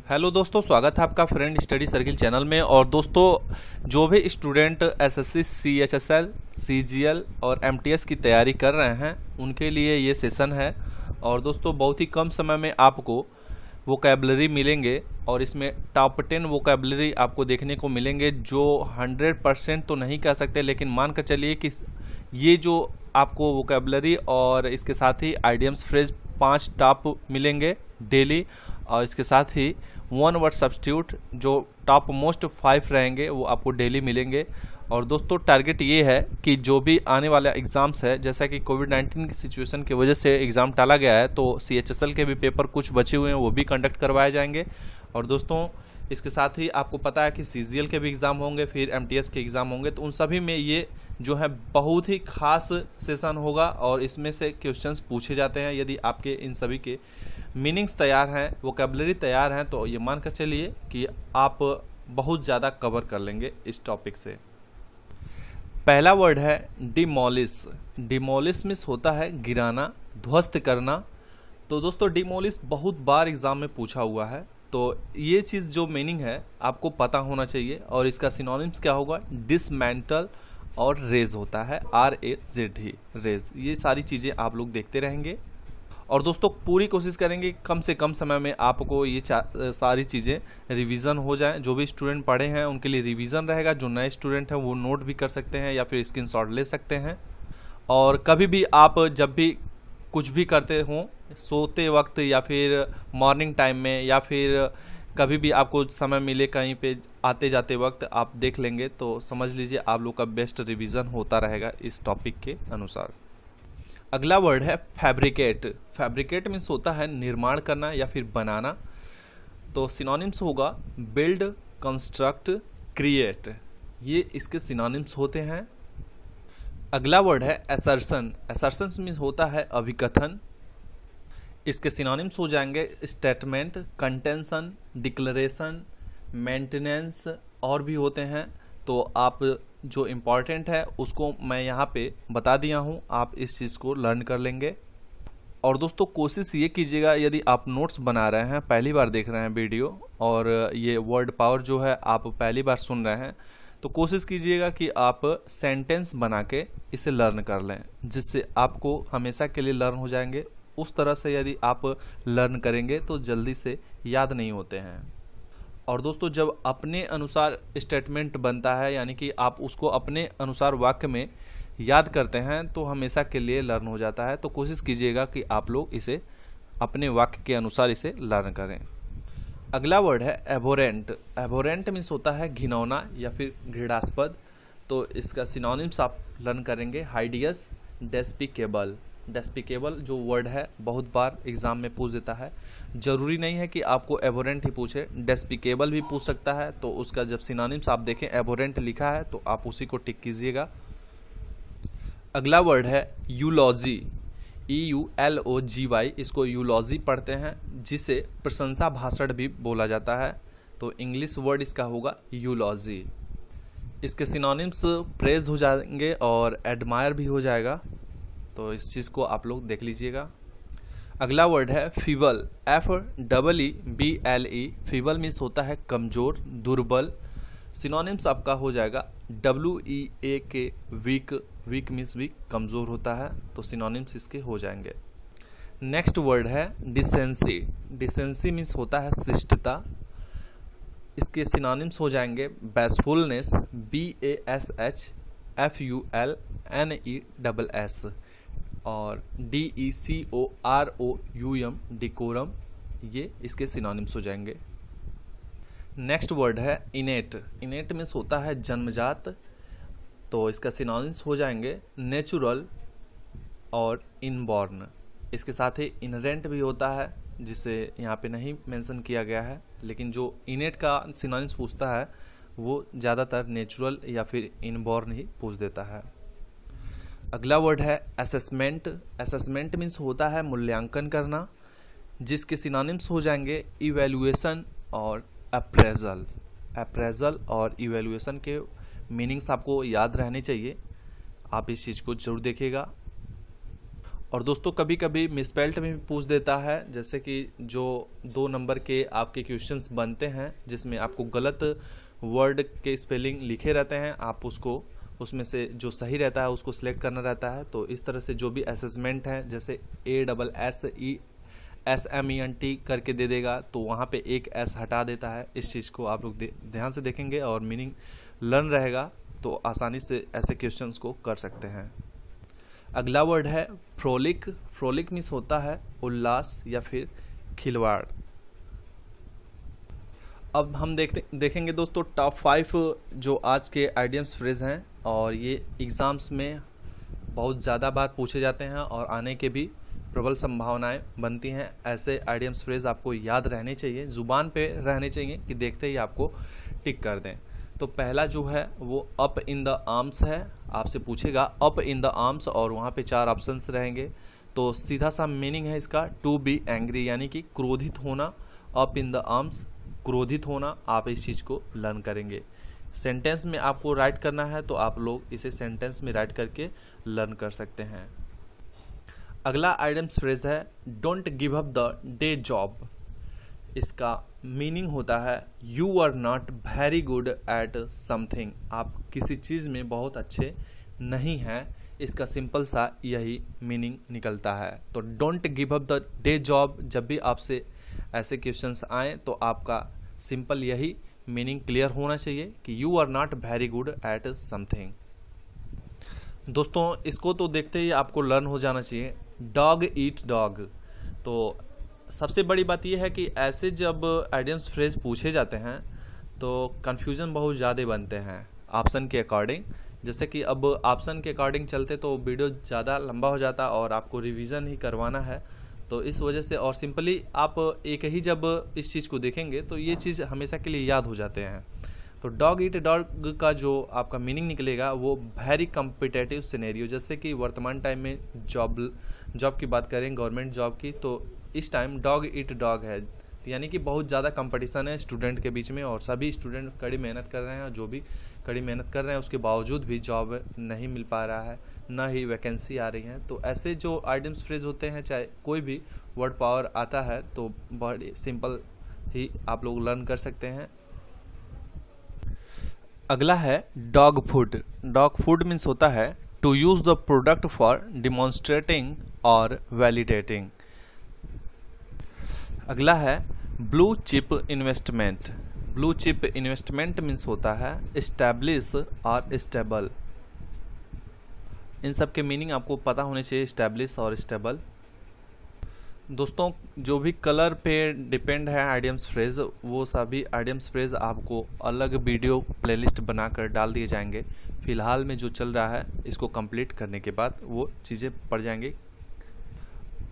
Hello दोस्तों, स्वागत है आपका फ्रेंड स्टडी सर्किल चैनल में। और दोस्तों, जो भी स्टूडेंट एसएससी, सीएचएसएल, सीजीएल और एमटीएस की तैयारी कर रहे हैं उनके लिए ये सेशन है। और दोस्तों, बहुत ही कम समय में आपको वोकैबलरी मिलेंगे और इसमें टॉप 10 वोकैबलरी आपको देखने को मिलेंगे, जो 100% तो नहीं कह सकते, लेकिन मान कर चलिए कि ये जो आपको वोकैबलरी और इसके साथ ही आइडियम्स फ्रेज 5 टॉप मिलेंगे डेली, और इसके साथ ही 1 वर्ड सब्स्टिट्यूट जो टॉप मोस्ट 5 रहेंगे वो आपको डेली मिलेंगे। और दोस्तों, टारगेट ये है कि जो भी आने वाला एग्जाम्स है, जैसा कि कोविड-19 की सिचुएशन की वजह से एग्ज़ाम टाला गया है, तो सीएचएसएल के भी पेपर कुछ बचे हुए हैं, वो भी कंडक्ट करवाए जाएंगे। और दोस्तों, इसके साथ ही आपको पता है कि सीजीएल के भी एग्ज़ाम होंगे, फिर एमटीएस के एग्ज़ाम होंगे, तो उन सभी में ये जो है बहुत ही खास सेशन होगा और इसमें से क्वेश्चंस पूछे जाते हैं। यदि आपके इन सभी के मीनिंग्स तैयार हैं, वोकैबलरी तैयार हैं, तो ये मान कर चलिए कि आप बहुत ज़्यादा कवर कर लेंगे इस टॉपिक से। पहला वर्ड है डिमोलिश। डिमोलिश मीन्स होता है गिराना, ध्वस्त करना। तो दोस्तों, डिमोलिश बहुत बार एग्जाम में पूछा हुआ है, तो ये चीज़ जो मीनिंग है आपको पता होना चाहिए। और इसका सिनोनिम्स क्या होगा? डिसमेंटल और रेज होता है, RAZ, रेज। ये सारी चीज़ें आप लोग देखते रहेंगे। और दोस्तों, पूरी कोशिश करेंगे कम से कम समय में आपको ये सारी चीज़ें रिवीजन हो जाएं। जो भी स्टूडेंट पढ़े हैं उनके लिए रिवीजन रहेगा, जो नए स्टूडेंट हैं वो नोट भी कर सकते हैं या फिर स्क्रीनशॉट ले सकते हैं। और कभी भी आप जब भी कुछ भी करते हों, सोते वक्त या फिर मॉर्निंग टाइम में या फिर कभी भी आपको समय मिले कहीं पे आते जाते वक्त आप देख लेंगे, तो समझ लीजिए आप लोग का बेस्ट रिवीजन होता रहेगा इस टॉपिक के अनुसार। अगला वर्ड है फैब्रिकेट। फैब्रिकेट मीन्स होता है निर्माण करना या फिर बनाना। तो सिनोनिम्स होगा बिल्ड, कंस्ट्रक्ट, क्रिएट। ये इसके सिनोनिम्स होते हैं। अगला वर्ड है असर्शन। असर्शन मीन्स होता है अभिकथन। इसके सिनोनिम्स हो जाएंगे स्टेटमेंट, कंटेंशन, डिक्लेरेशन, मेंटेनेंस और भी होते हैं। तो आप जो इम्पॉर्टेंट है उसको मैं यहाँ पे बता दिया हूँ, आप इस चीज़ को लर्न कर लेंगे। और दोस्तों, कोशिश ये कीजिएगा, यदि आप नोट्स बना रहे हैं, पहली बार देख रहे हैं वीडियो और ये वर्ड पावर जो है आप पहली बार सुन रहे हैं, तो कोशिश कीजिएगा कि आप सेंटेंस बना के इसे लर्न कर लें, जिससे आपको हमेशा के लिए लर्न हो जाएंगे। उस तरह से यदि आप लर्न करेंगे तो जल्दी से याद नहीं होते हैं। और दोस्तों, जब अपने अनुसार स्टेटमेंट बनता है, यानी कि आप उसको अपने अनुसार वाक्य में याद करते हैं, तो हमेशा के लिए लर्न हो जाता है। तो कोशिश कीजिएगा कि आप लोग इसे अपने वाक्य के अनुसार इसे लर्न करें। अगला वर्ड है एबोरेंट। एबोरेंट मीन्स होता है घिनौना या फिर घृणास्पद। तो इसका सिनोनिम्स आप लर्न करेंगे हाइडियस, डेस्पिकेबल। डेस्पिकेबल जो वर्ड है बहुत बार एग्जाम में पूछ देता है। जरूरी नहीं है कि आपको एबोरेंट ही पूछे, डेस्पिकेबल भी पूछ सकता है। तो उसका जब सिनोनिम्स आप देखें एबोरेंट लिखा है तो आप उसी को टिक कीजिएगा। अगला वर्ड है यूलॉजी। EULOGY, इसको यूलॉजी पढ़ते हैं, जिसे प्रशंसा भाषण भी बोला जाता है। तो इंग्लिश वर्ड इसका होगा यूलॉजी। इसके सिनोनिम्स प्रेज हो जाएंगे और एडमायर भी हो जाएगा। तो इस चीज़ को आप लोग देख लीजिएगा। अगला वर्ड है फीबल। FEEBLE। फीबल मीन्स होता है कमजोर, दुर्बल। सिनोनिम्स आपका हो जाएगा WEAK, वीक। वीक मीन्स भी कमजोर होता है, तो सिनोनिम्स इसके हो जाएंगे। नेक्स्ट वर्ड है डिसेंसी। डिसेंसी मीन्स होता है शिष्टता। इसके सिनोनिम्स हो जाएंगे बैशफुलनेस, BASHFULNESS, और DECOROUM, डिकोरम। ये इसके सिनोनिम्स हो जाएंगे। नेक्स्ट वर्ड है इनेट। इनेट मीन्स होता है जन्मजात। तो इसका सिनोनिम्स हो जाएंगे नेचुरल और इनबॉर्न। इसके साथ ही इनरेंट भी होता है, जिसे यहाँ पे नहीं मेंशन किया गया है, लेकिन जो इनेट का सिनोनिम्स पूछता है वो ज़्यादातर नेचुरल या फिर इनबॉर्न ही पूछ देता है। अगला वर्ड है असेसमेंट। असेसमेंट मीन्स होता है मूल्यांकन करना, जिसके सिनोनिम्स हो जाएंगे इवैल्यूएशन और अप्रेजल। अप्रेजल और इवैल्यूएशन के मीनिंग्स आपको याद रहने चाहिए, आप इस चीज़ को जरूर देखिएगा। और दोस्तों कभी कभी मिसस्पेल्ड में भी पूछ देता है, जैसे कि जो 2 नंबर के आपके क्वेश्चंस बनते हैं जिसमें आपको गलत वर्ड के स्पेलिंग लिखे रहते हैं, आप उसको उसमें से जो सही रहता है उसको सिलेक्ट करना रहता है। तो इस तरह से जो भी असेसमेंट है जैसे ASSESMENT करके दे देगा तो वहाँ पे एक S हटा देता है। इस चीज़ को आप लोग ध्यान से देखेंगे और मीनिंग लर्न रहेगा तो आसानी से ऐसे क्वेश्चंस को कर सकते हैं। अगला वर्ड है फ्रोलिक। फ्रोलिक मीन्स होता है उल्लास या फिर खिलवाड़। अब हम देखेंगे दोस्तों टॉप 5 जो आज के आइडियम्स फ्रेज हैं और ये एग्ज़ाम्स में बहुत ज़्यादा बार पूछे जाते हैं और आने के भी प्रबल संभावनाएं बनती हैं। ऐसे आइडियम्स फ्रेज आपको याद रहने चाहिए, ज़ुबान पे रहने चाहिए कि देखते ही आपको टिक कर दें। तो पहला जो है वो अप इन द आर्म्स है। आपसे पूछेगा अप इन द आर्म्स और वहाँ पे 4 ऑप्शंस रहेंगे। तो सीधा सा मीनिंग है इसका टू बी एंग्री, यानी कि क्रोधित होना। अप इन द आर्म्स क्रोधित होना, आप इस चीज़ को लर्न करेंगे। सेंटेंस में आपको राइट करना है तो आप लोग इसे सेंटेंस में राइट करके लर्न कर सकते हैं। अगला आइडियम्स फ्रेज है don't give up the day job. इसका मीनिंग होता है you are not very good at something. आप किसी चीज़ में बहुत अच्छे नहीं हैं, इसका सिंपल सा यही मीनिंग निकलता है। तो don't give up the day job, जब भी आपसे ऐसे क्वेश्चंस आए तो आपका सिंपल यही मीनिंग क्लियर होना चाहिए कि you are not very good at something. दोस्तों इसको तो देखते ही आपको लर्न हो जाना चाहिए डॉग ईट डॉग। तो सबसे बड़ी बात यह है कि ऐसे जब आइडियम्स फ्रेज पूछे जाते हैं तो कन्फ्यूज़न बहुत ज़्यादा बनते हैं ऑप्शन के अकॉर्डिंग। जैसे कि अब ऑप्शन के अकॉर्डिंग चलते तो वीडियो ज़्यादा लंबा हो जाता और आपको रिवीजन ही करवाना है, तो इस वजह से और सिंपली आप एक ही जब इस चीज़ को देखेंगे तो ये चीज़ हमेशा के लिए याद हो जाते हैं। तो डॉग ईट डॉग का जो आपका मीनिंग निकलेगा वो वेरी कम्पिटेटिव सिनेरियो। जैसे कि वर्तमान टाइम में जॉब की बात करें गवर्नमेंट जॉब की, तो इस टाइम डॉग ईट डॉग है, यानी कि बहुत ज़्यादा कंपटीशन है स्टूडेंट के बीच में और सभी स्टूडेंट कड़ी मेहनत कर रहे हैं। जो भी कड़ी मेहनत कर रहे हैं उसके बावजूद भी जॉब नहीं मिल पा रहा है, ना ही वैकेंसी आ रही है। तो ऐसे जो आइडियम्स फ्रेज होते हैं, चाहे कोई भी वर्ड पावर आता है तो बहुत सिंपल ही आप लोग लर्न कर सकते हैं। अगला है dog food. Dog food means होता है to use the product for demonstrating और वैलिडेटिंग। अगला है blue chip investment. Blue chip investment means होता है एस्टैब्लिश और स्टेबल। इन सब के मीनिंग आपको पता होने चाहिए, एस्टैब्लिश और स्टेबल। दोस्तों जो भी कलर पे डिपेंड है आइडियम्स फ्रेज, वो सभी आइडियम्स फ्रेज आपको अलग वीडियो प्लेलिस्ट बनाकर डाल दिए जाएंगे। फिलहाल में जो चल रहा है इसको कंप्लीट करने के बाद वो चीज़ें पड़ जाएंगी।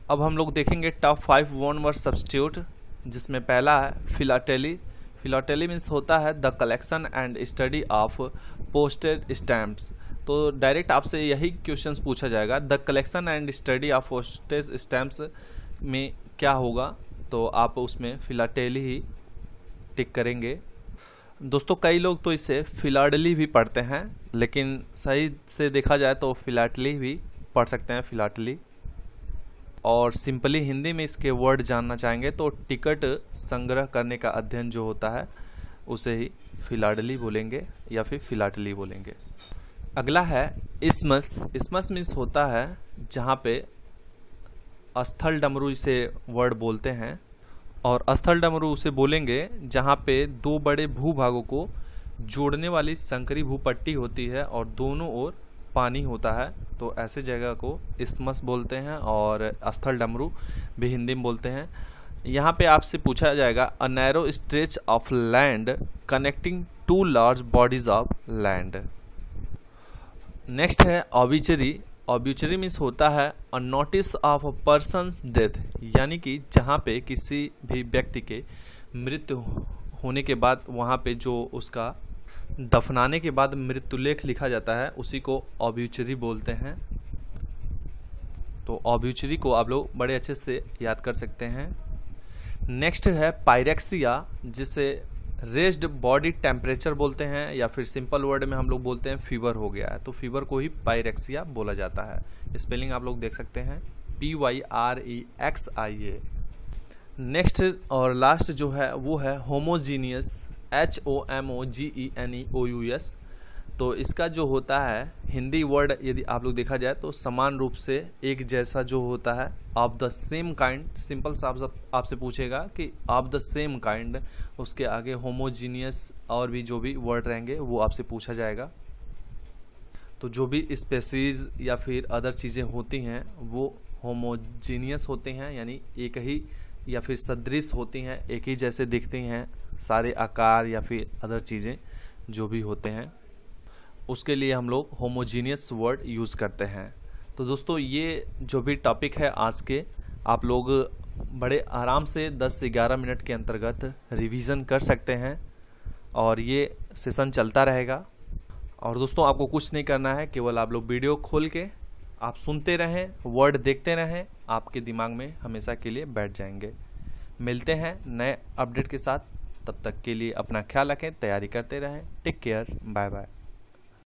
अब हम लोग देखेंगे टॉप 5 वन वर्ड सब्स्टिट्यूट, जिसमें पहला है फिलाटेली। फिलाटेली मीन्स होता है the collection and study of posted stamps. तो डायरेक्ट आपसे यही क्वेश्चंस पूछा जाएगा, the collection and study of postage stamps में क्या होगा, तो आप उसमें फिलाटेली ही टिक करेंगे। दोस्तों कई लोग तो इसे फिलाडली भी पढ़ते हैं, लेकिन सही से देखा जाए तो फिलाटली भी पढ़ सकते हैं, फिलाटली। और सिंपली हिंदी में इसके वर्ड जानना चाहेंगे तो टिकट संग्रह करने का अध्ययन जो होता है उसे ही फिलाडली बोलेंगे या फिर फिलाटली बोलेंगे। अगला है इस्मस। इस्मस मीन्स होता है जहाँ पे स्थल डमरू इसे वर्ड बोलते हैं, और स्थल डमरू उसे बोलेंगे जहाँ पे 2 बड़े भूभागों को जोड़ने वाली संकरी भूपट्टी होती है और दोनों ओर पानी होता है, तो ऐसे जगह को इस्मस बोलते हैं। और स्थल डमरू भी हिंदी में बोलते हैं। यहाँ पे आपसे पूछा जाएगा a narrow stretch of land connecting 2 large bodies of land. Next है ऑबिचरी। ऑब्यूचरी मीन्स होता है a notice of a persons death, यानी कि जहाँ पे किसी भी व्यक्ति के मृत्यु होने के बाद वहाँ पे जो उसका दफनाने के बाद मृत्युलेख लिखा जाता है उसी को ऑब्यूचरी बोलते हैं। तो ऑब्यूचरी को आप लोग बड़े अच्छे से याद कर सकते हैं। नेक्स्ट है पायरेक्सिया, जिसे रेज्ड बॉडी टेम्परेचर बोलते हैं, या फिर सिंपल वर्ड में हम लोग बोलते हैं फीवर हो गया है, तो फीवर को ही पायरेक्सिया बोला जाता है। स्पेलिंग आप लोग देख सकते हैं। PYREXIA। नेक्स्ट और लास्ट जो है वो है होमोजीनियस, HOMOGENEOUS। तो इसका जो होता है हिंदी वर्ड यदि आप लोग देखा जाए तो समान रूप से एक जैसा जो होता है, of the same kind. Simple सा आपसे पूछेगा कि ऑफ द सेम काइंड, उसके आगे होमोजीनियस और भी जो भी वर्ड रहेंगे वो आपसे पूछा जाएगा। तो जो भी स्पेसीज या फिर अदर चीज़ें होती हैं वो होमोजीनियस होते हैं, यानी एक ही या फिर सदृश होती हैं, एक ही जैसे दिखती हैं सारे आकार या फिर अदर चीज़ें जो भी होते हैं, उसके लिए हम लोग होमोजीनियस वर्ड यूज़ करते हैं। तो दोस्तों ये जो भी टॉपिक है आज के, आप लोग बड़े आराम से 10 से 11 मिनट के अंतर्गत रिवीजन कर सकते हैं और ये सेशन चलता रहेगा। और दोस्तों आपको कुछ नहीं करना है, केवल आप लोग वीडियो खोल के आप सुनते रहें, वर्ड देखते रहें, आपके दिमाग में हमेशा के लिए बैठ जाएंगे। मिलते हैं नए अपडेट के साथ, तब तक के लिए अपना ख्याल रखें, तैयारी करते रहें। Take care, bye bye.